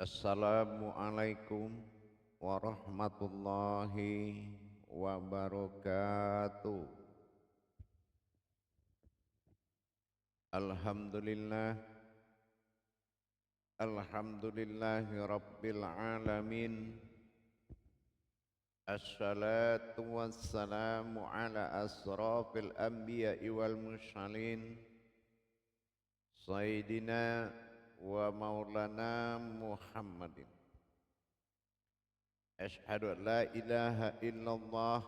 Assalamualaikum warahmatullahi wabarakatuh. Alhamdulillah, alhamdulillahi rabbil alamin. Assalatu wassalamu ala asrafil anbiya'i wal mursalin. Sayyidina wa maulana Muhammadin. Ashhadu an la ilaha illallah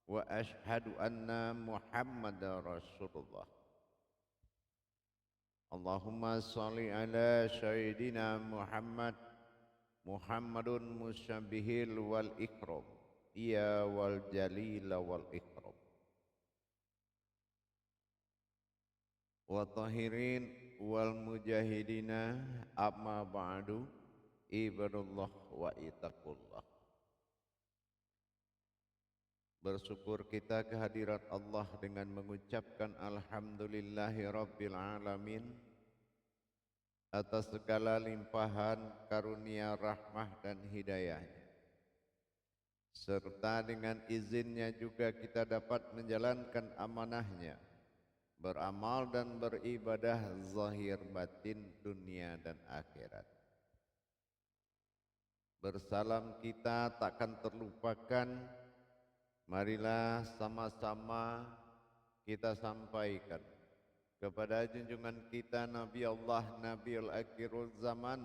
wa ashhadu anna Muhammadar Rasulullah. Allahumma salli ala Sayyidina Muhammad Muhammadun musyabihil wal ikram iya wal jalila wal ikram wa tahirin wal mujahidina amma ba'du ibadullah wa itaqullah. Bersyukur kita kehadirat Allah dengan mengucapkan alhamdulillahi rabbil alamin atas segala limpahan karunia rahmah dan hidayahnya, serta dengan izinnya juga kita dapat menjalankan amanahnya, beramal dan beribadah zahir batin dunia dan akhirat. Bersalam kita takkan terlupakan. Marilah sama-sama kita sampaikan kepada junjungan kita Nabi Allah Nabiul Akhirul Zaman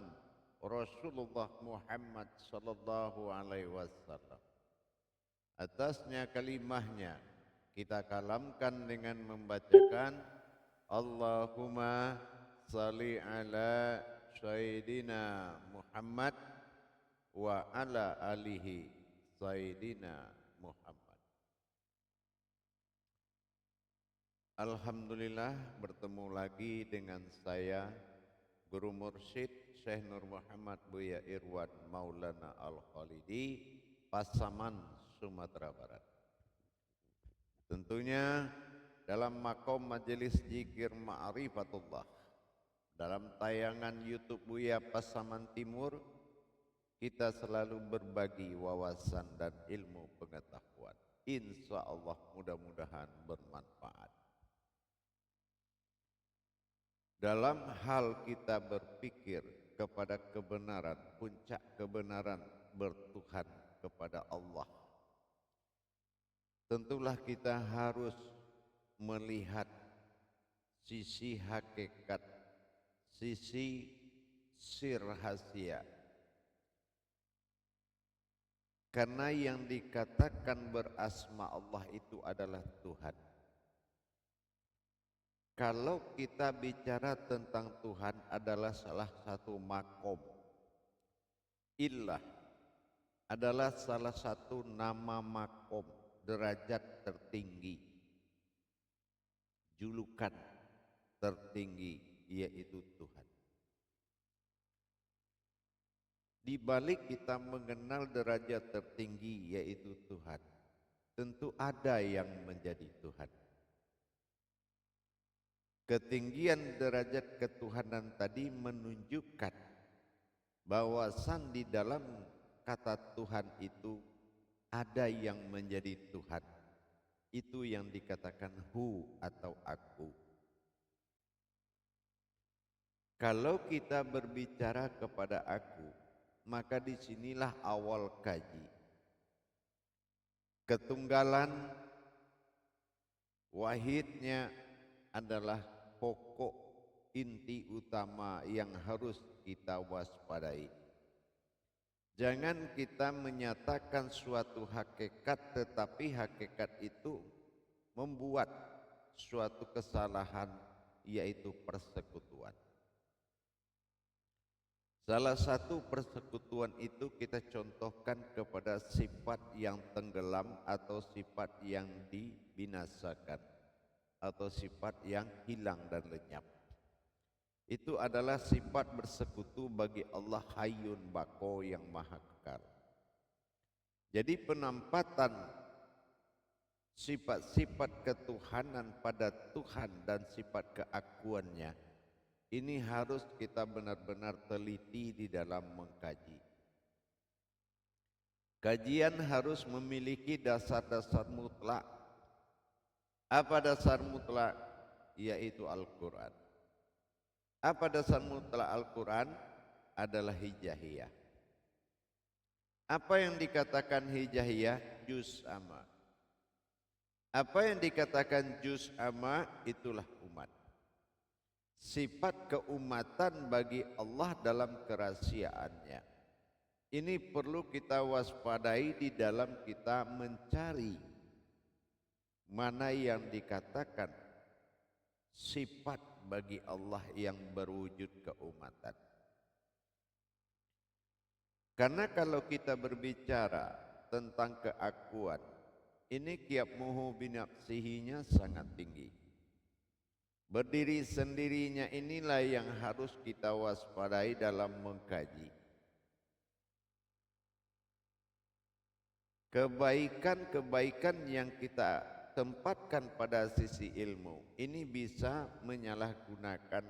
Rasulullah Muhammad sallallahu alaihi wasallam. Atasnya kalimahnya kita kalamkan dengan membacakan Allahumma salli ala Sayyidina Muhammad wa ala alihi Sayyidina Muhammad. Alhamdulillah bertemu lagi dengan saya Guru Mursyid Syekh Nur Muhammad Buya Irwan Maulana Al-Khalidi, Pasaman, Sumatera Barat. Tentunya dalam makom majelis zikir ma'rifatullah, dalam tayangan YouTube Buya Pasaman Timur, kita selalu berbagi wawasan dan ilmu pengetahuan. Insya Allah mudah-mudahan bermanfaat. Dalam hal kita berpikir kepada kebenaran, puncak kebenaran bertuhan kepada Allah, tentulah kita harus melihat sisi hakikat, sisi sir rahasia. Karena yang dikatakan berasma Allah itu adalah Tuhan. Kalau kita bicara tentang Tuhan adalah salah satu makom, ilah adalah salah satu nama makom, derajat tertinggi, julukan tertinggi, yaitu Tuhan. Di balik kita mengenal derajat tertinggi yaitu Tuhan, tentu ada yang menjadi Tuhan. Ketinggian derajat ketuhanan tadi menunjukkan bahwasan di dalam kata Tuhan itu ada yang menjadi Tuhan. Itu yang dikatakan hu atau aku. Kalau kita berbicara kepada aku, maka disinilah awal kaji. Ketunggalan wahidnya adalah pokok inti utama yang harus kita waspadai. Jangan kita menyatakan suatu hakikat tetapi hakikat itu membuat suatu kesalahan, yaitu persekutuan. Salah satu persekutuan itu kita contohkan kepada sifat yang tenggelam atau sifat yang dibinasakan, atau sifat yang hilang dan lenyap. Itu adalah sifat bersekutu bagi Allah Hayyun Baqo yang maha kekal. Jadi penampatan sifat-sifat ketuhanan pada Tuhan dan sifat keakuannya Ini harus kita benar-benar teliti di dalam mengkaji. Kajian harus memiliki dasar-dasar mutlak. Apa dasar mutlak? Yaitu Al-Quran. Apa dasar mutlak Al-Quran? Adalah hijaiyah. Apa yang dikatakan hijaiyah? Juz amma. Apa yang dikatakan juz amma? Itulah umat. Sifat keumatan bagi Allah dalam kerahasiaannya. Ini perlu kita waspadai di dalam kita mencari mana yang dikatakan sifat bagi Allah yang berwujud keumatan. Karena kalau kita berbicara tentang keakuan, ini qiyammuhu binafsihinya sangat tinggi. Berdiri sendirinya inilah yang harus kita waspadai dalam mengkaji. Kebaikan-kebaikan yang kita tempatkan pada sisi ilmu ini bisa menyalahgunakan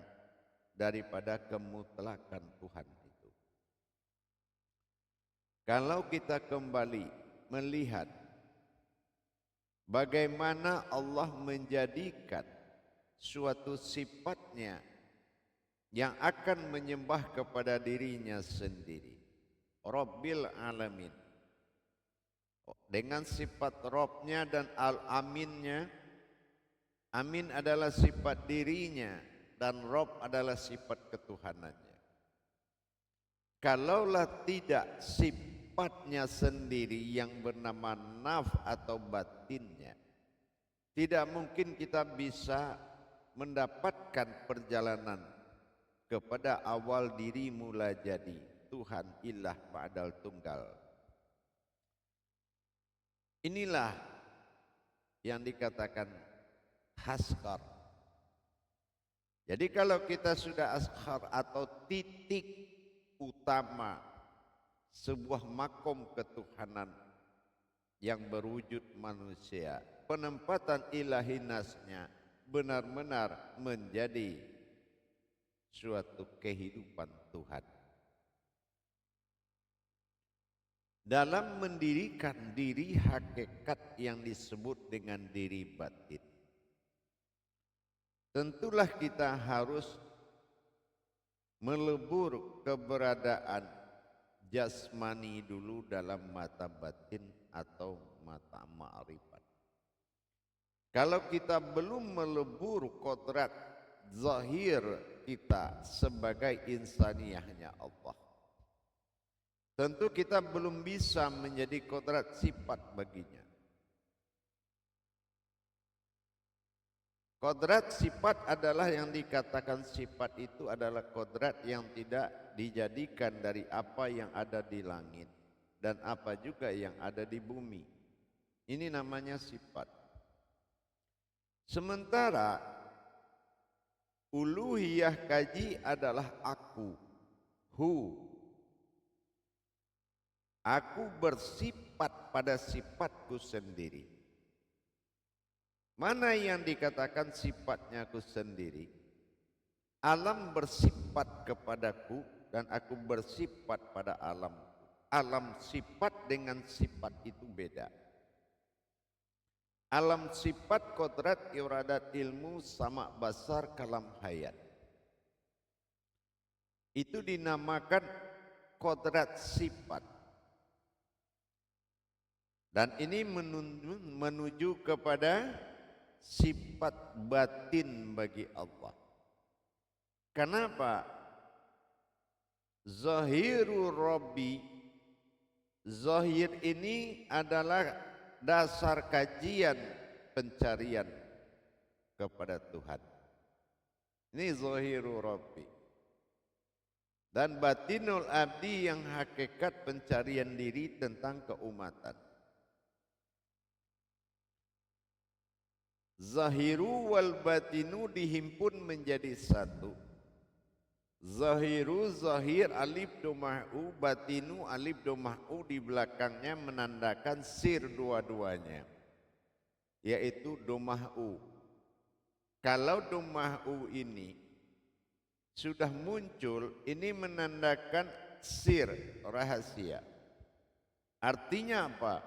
daripada kemutlakan Tuhan itu. Kalau kita kembali melihat bagaimana Allah menjadikan suatu sifatnya yang akan menyembah kepada dirinya sendiri, Rabbil Alamin, dengan sifat Robnya dan Al-Aminnya. Amin adalah sifat dirinya dan Rob adalah sifat ketuhanannya. Kalaulah tidak sifatnya sendiri yang bernama naf atau batinnya, tidak mungkin kita bisa mendapatkan perjalanan kepada awal diri mula jadi Tuhan ilah ba'dal tunggal. Inilah yang dikatakan haskar. Jadi kalau kita sudah askar atau titik utama sebuah makom ketuhanan yang berwujud manusia, penempatan ilahinasnya benar-benar menjadi suatu kehidupan Tuhan. Dalam mendirikan diri hakikat yang disebut dengan diri batin, tentulah kita harus melebur keberadaan jasmani dulu dalam mata batin atau mata ma'rifat. Kalau kita belum melebur kodrat zahir kita sebagai insaniyahnya Allah, tentu kita belum bisa menjadi kodrat sifat baginya. Kodrat sifat adalah yang dikatakan sifat itu adalah kodrat yang tidak dijadikan dari apa yang ada di langit dan apa juga yang ada di bumi. Ini namanya sifat. Sementara uluhiyah kaji adalah aku, hu. Aku bersifat pada sifatku sendiri. Mana yang dikatakan sifatnya aku sendiri? Alam bersifat kepadaku dan aku bersifat pada alam. Alam sifat dengan sifat itu beda. Alam sifat kodrat iradat ilmu sama basar kalam hayat. Itu dinamakan kodrat sifat. Dan ini menuju kepada sifat batin bagi Allah. Kenapa? Zahiru Rabbi, zahir ini adalah dasar kajian pencarian kepada Tuhan. Ini zahiru Rabbi. Dan batinul abdi yang hakikat pencarian diri tentang keumatan. Zahiru wal batinu dihimpun menjadi satu. Zahiru zahir alif domah'u, batinu alif domah'u di belakangnya menandakan sir dua-duanya, yaitu domah'u. Kalau domah'u ini sudah muncul, ini menandakan sir, rahasia. Artinya apa?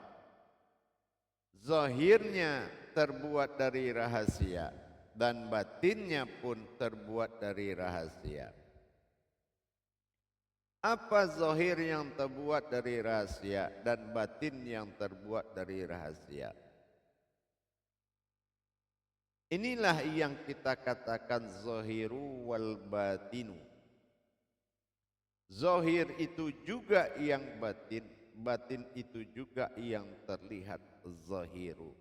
Zahirnya terbuat dari rahasia dan batinnya pun terbuat dari rahasia. Apa zahir yang terbuat dari rahasia dan batin yang terbuat dari rahasia? Inilah yang kita katakan zahiru wal batinu. Zahir itu juga yang batin, batin itu juga yang terlihat zahiru.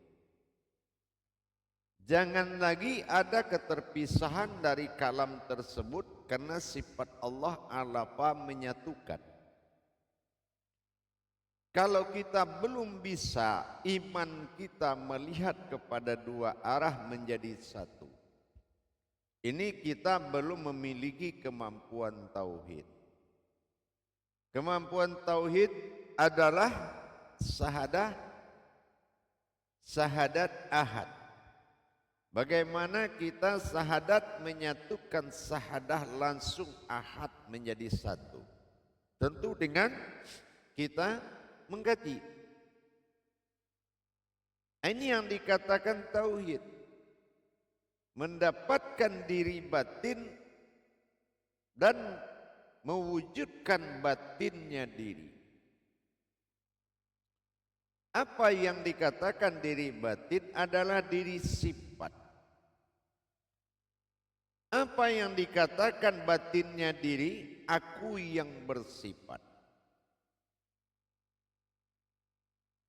Jangan lagi ada keterpisahan dari kalam tersebut karena sifat Allah alapa menyatukan. Kalau kita belum bisa iman kita melihat kepada dua arah menjadi satu, ini kita belum memiliki kemampuan tauhid. Kemampuan tauhid adalah sahadat ahad. Bagaimana kita sahadat menyatukan sahadah langsung ahad menjadi satu? Tentu dengan kita mengkaji. Ini yang dikatakan tauhid. Mendapatkan diri batin dan mewujudkan batinnya diri. Apa yang dikatakan diri batin adalah diri sifat. Apa yang dikatakan batinnya diri, aku yang bersifat.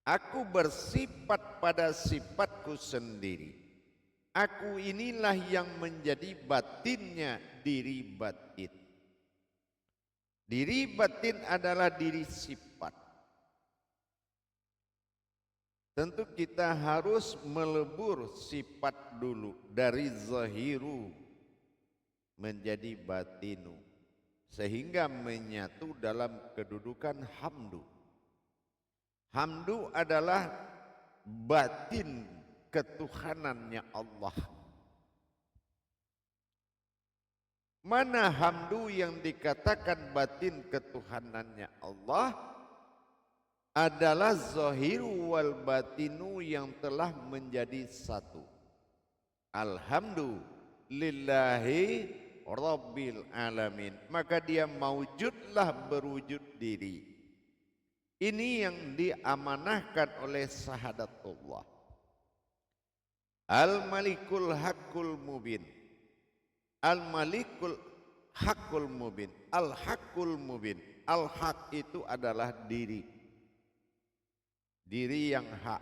Aku bersifat pada sifatku sendiri. Aku inilah yang menjadi batinnya diri batin. Diri batin adalah diri sifat. Tentu kita harus melebur sifat dulu dari zahiru menjadi batinu sehingga menyatu dalam kedudukan hamdu. Hamdu adalah batin ketuhanannya Allah. Mana hamdu yang dikatakan batin ketuhanannya Allah adalah zahiru wal batinu yang telah menjadi satu. Alhamdulillahi Rabbil alamin. Maka dia maujudlah berwujud diri. Ini yang diamanahkan oleh sahadatullah. Al-Malikul Haqqul Mubin. Al-Malikul Haqqul Mubin. Al-Haqqul Mubin. Al-Haq itu adalah diri. Diri yang hak.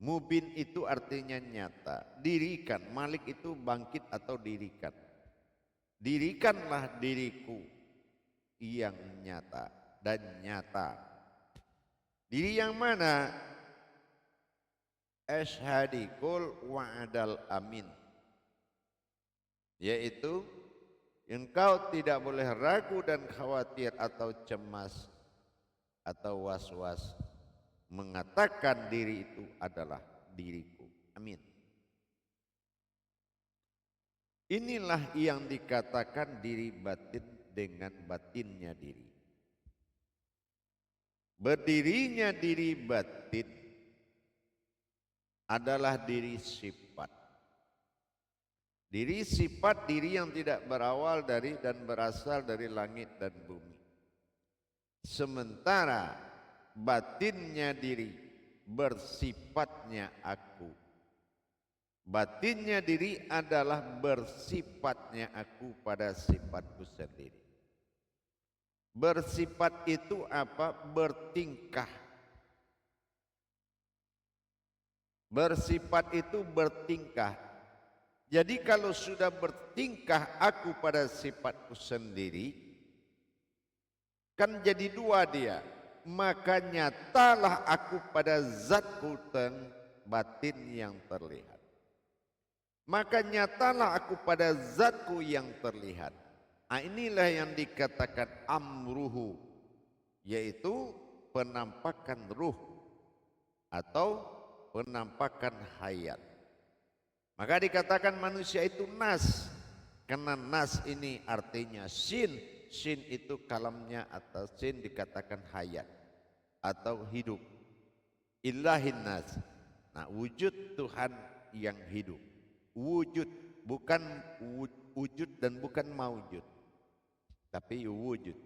Mubin itu artinya nyata. Dirikan, Malik itu bangkit atau dirikan. Dirikanlah diriku yang nyata dan nyata. Diri yang mana? Ashadikul wa'adal amin. Yaitu engkau tidak boleh ragu dan khawatir atau cemas atau was-was. Mengatakan diri itu adalah diriku. Amin. Inilah yang dikatakan diri batin dengan batinnya diri. Berdirinya diri batin adalah diri sifat. Diri sifat, diri yang tidak berawal dari dan berasal dari langit dan bumi. Sementara batinnya diri bersifatnya aku. Batinnya diri adalah bersifatnya aku pada sifatku sendiri. Bersifat itu apa? Bertingkah. Bersifat itu bertingkah. Jadi kalau sudah bertingkah aku pada sifatku sendiri, kan jadi dua dia. Maka nyatalah aku pada zatku dan batin yang terlihat. Maka nyatalah aku pada zatku yang terlihat. Nah, inilah yang dikatakan amruhu, yaitu penampakan ruh atau penampakan hayat. Maka dikatakan manusia itu nas. Karena nas ini artinya sin. Sin itu kalamnya atau sin dikatakan hayat atau hidup. Ilahin nas. Nah, wujud Tuhan yang hidup. Wujud, bukan wujud dan bukan maujud, tapi wujud.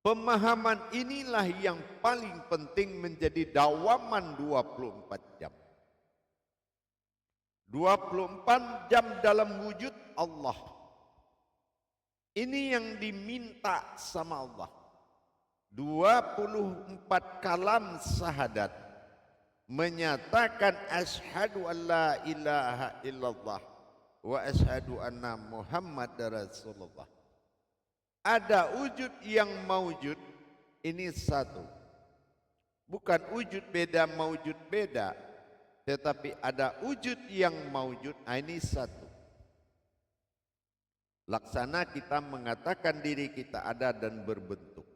Pemahaman inilah yang paling penting menjadi dawaman 24 jam. 24 jam dalam wujud Allah. Ini yang diminta sama Allah. 24 kalam syahadat menyatakan asyhadu an la ilaha illallah wa asyhadu anna Muhammadar Rasulullah. Ada wujud yang maujud, ini satu. Bukan wujud beda, maujud beda, tetapi ada wujud yang maujud, ini satu. Laksana kita mengatakan diri kita ada dan berbentuk,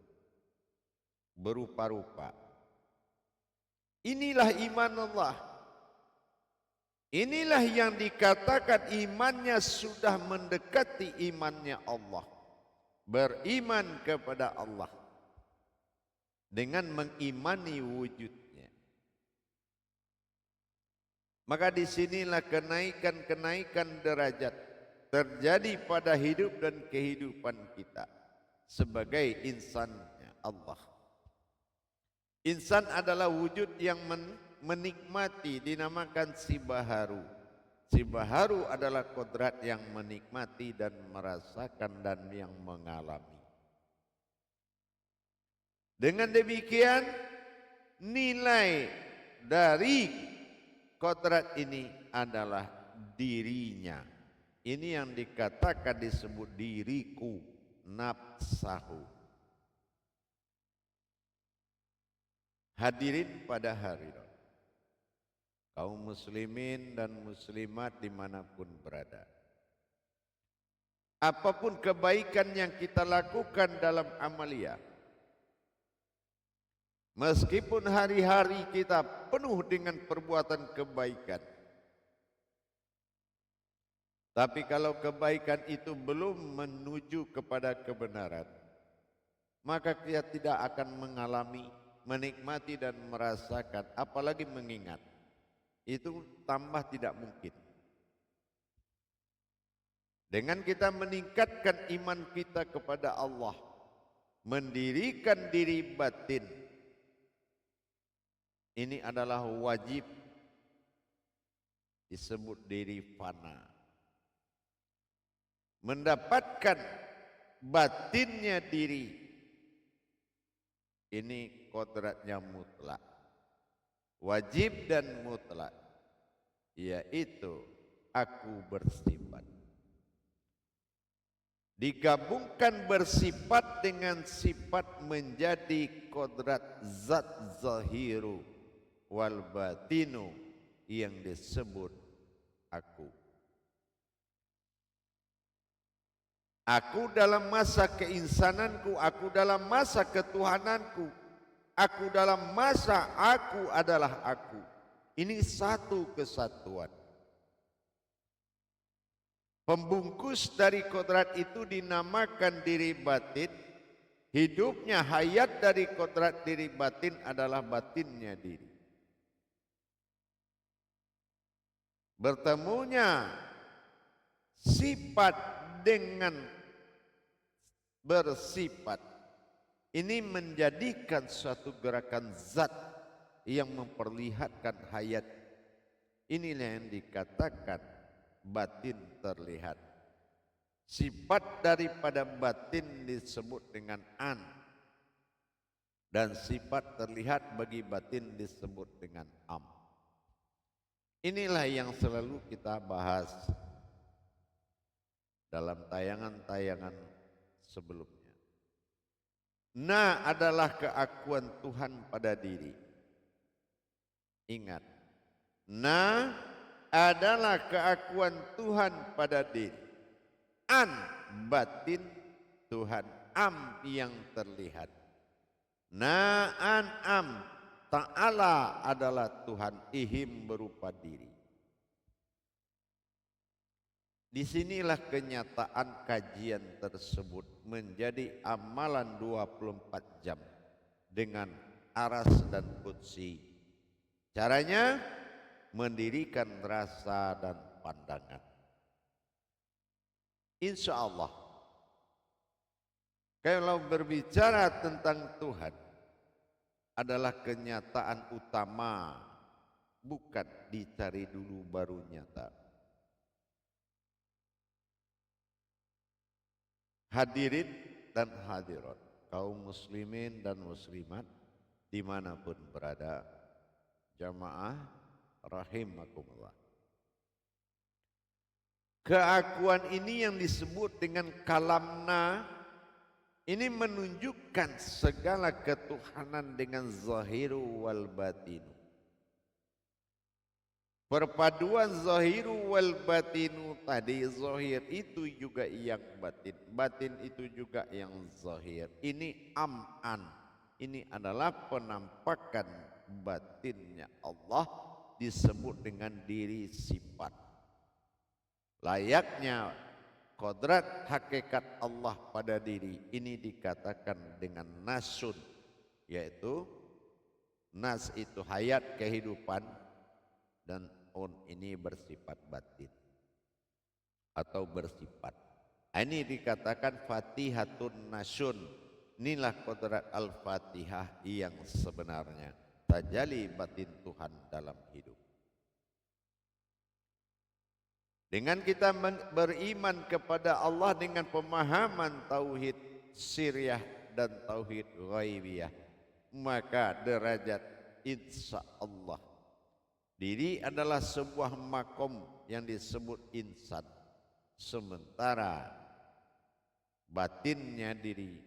berupa-rupa. Inilah iman Allah. Inilah yang dikatakan imannya sudah mendekati imannya Allah. Beriman kepada Allah dengan mengimani wujudnya. Maka disinilah kenaikan-kenaikan derajat terjadi pada hidup dan kehidupan kita sebagai insannya Allah. Insan adalah wujud yang menikmati, dinamakan si baharu. Si baharu adalah kodrat yang menikmati dan merasakan dan yang mengalami. Dengan demikian nilai dari kodrat ini adalah dirinya. Ini yang dikatakan disebut diriku, nafsahu. Hadirin pada hari ini, kaum muslimin dan muslimat dimanapun berada. Apapun kebaikan yang kita lakukan dalam amalia, meskipun hari-hari kita penuh dengan perbuatan kebaikan, tapi kalau kebaikan itu belum menuju kepada kebenaran, maka kita tidak akan mengalami, menikmati dan merasakan, apalagi mengingat. Itu tambah tidak mungkin. Dengan kita meningkatkan iman kita kepada Allah, mendirikan diri batin, ini adalah wajib, disebut diri fana. Mendapatkan batinnya diri, ini kodratnya mutlak, wajib dan mutlak, yaitu aku bersifat. Digabungkan bersifat dengan sifat menjadi kodrat zat zahiru wal batinu yang disebut aku. Aku dalam masa keinsananku, aku dalam masa ketuhananku, aku dalam masa aku adalah aku. Ini satu kesatuan. Pembungkus dari kodrat itu dinamakan diri batin. Hidupnya, hayat dari kodrat diri batin adalah batinnya diri. Bertemunya sifat dengan bersifat, ini menjadikan suatu gerakan zat yang memperlihatkan hayat. Inilah yang dikatakan batin terlihat. Sifat daripada batin disebut dengan an, dan sifat terlihat bagi batin disebut dengan am. Inilah yang selalu kita bahas dalam tayangan-tayangan sebelumnya. Na adalah keakuan Tuhan pada diri. Ingat, na adalah keakuan Tuhan pada diri. An, batin Tuhan. Am, yang terlihat. Na an am, ta'ala adalah Tuhan. Ihim berupa diri. Disinilah kenyataan kajian tersebut menjadi amalan 24 jam dengan aras dan qudsi. Caranya mendirikan rasa dan pandangan. Insya Allah, kalau berbicara tentang Tuhan adalah kenyataan utama, bukan dicari dulu baru nyata. Hadirin dan hadirat, kaum muslimin dan muslimat dimanapun berada, jamaah rahimakumullah. Keakuan ini yang disebut dengan kalamna, ini menunjukkan segala ketuhanan dengan zahiru wal batinu. Perpaduan zahiru wal batinu tadi, zahir itu juga yang batin, batin itu juga yang zahir. Ini am'an, ini adalah penampakan batinnya Allah disebut dengan diri sifat. Layaknya kodrat hakikat Allah pada diri ini dikatakan dengan nasun, yaitu nas itu hayat kehidupan dan on ini bersifat batin atau bersifat. Ini dikatakan fatihatun nasun. Inilah kodrat al-fatihah yang sebenarnya tajalli batin Tuhan dalam hidup. Dengan kita beriman kepada Allah dengan pemahaman tauhid sirriyah dan tauhid ghaibiyah, maka derajat insya Allah diri adalah sebuah makom yang disebut insan, sementara batinnya diri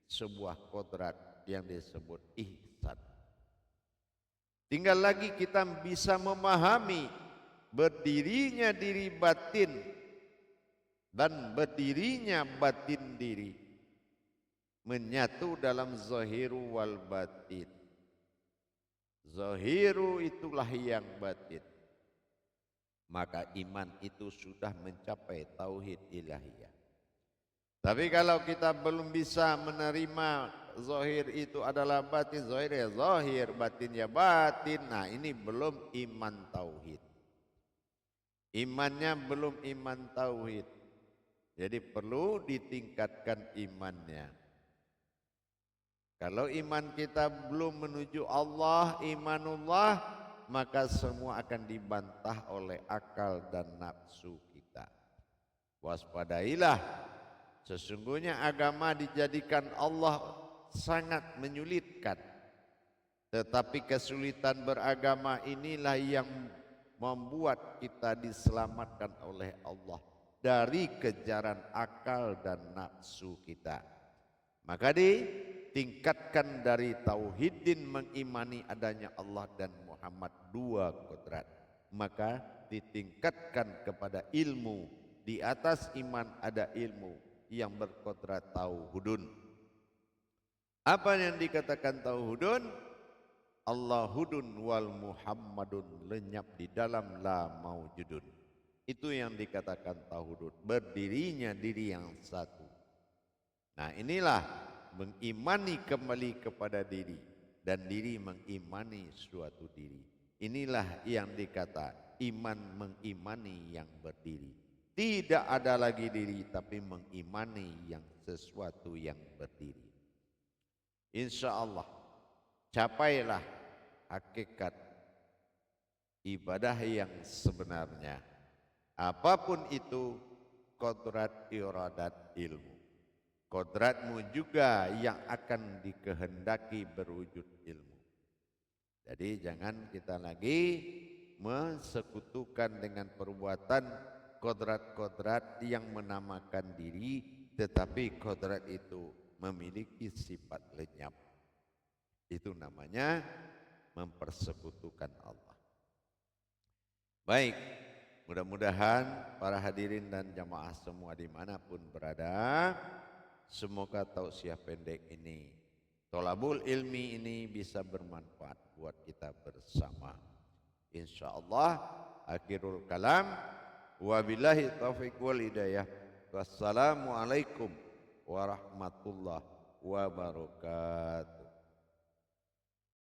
sebuah kodrat yang disebut ihsan. Tinggal lagi kita bisa memahami berdirinya diri batin dan berdirinya batin diri menyatu dalam zahiru wal batin. Zahiru itulah yang batin, maka iman itu sudah mencapai tauhid ilahiyah. Tapi kalau kita belum bisa menerima zahir itu adalah batin, zahir ya zahir, batin ya batin, nah ini belum iman tauhid. Imannya belum iman tauhid, jadi perlu ditingkatkan imannya. Kalau iman kita belum menuju Allah, imanullah, maka semua akan dibantah oleh akal dan nafsu kita. Waspadailah, sesungguhnya agama dijadikan Allah sangat menyulitkan. Tetapi kesulitan beragama inilah yang membuat kita diselamatkan oleh Allah dari kejaran akal dan nafsu kita. Maka ditingkatkan dari tauhidin mengimani adanya Allah dan Muhammad, dua kodrat. Maka ditingkatkan kepada ilmu, di atas iman ada ilmu yang berkodrat tauhudun. Apa yang dikatakan tauhudun? Allahudun wal Muhammadun, lenyap di dalam la maujudun. Itu yang dikatakan tauhudun, berdirinya diri yang satu. Nah inilah mengimani kembali kepada diri dan diri mengimani suatu diri. Inilah yang dikata iman mengimani yang berdiri. Tidak ada lagi diri tapi mengimani yang sesuatu yang berdiri. Insya Allah capailah hakikat ibadah yang sebenarnya. Apapun itu kodrat iradat ilmu. Kodratmu juga yang akan dikehendaki berwujud ilmu. Jadi jangan kita lagi mensekutukan dengan perbuatan kodrat-kodrat yang menamakan diri, tetapi kodrat itu memiliki sifat lenyap. Itu namanya mempersekutukan Allah. Baik, mudah-mudahan para hadirin dan jamaah semua dimanapun berada, semoga tausiah pendek ini, tolabul ilmi ini bisa bermanfaat buat kita bersama. Insya Allah, akhirul kalam, Wabillahi taufiq wal hidayah. Wassalamualaikum warahmatullahi wabarakatuh.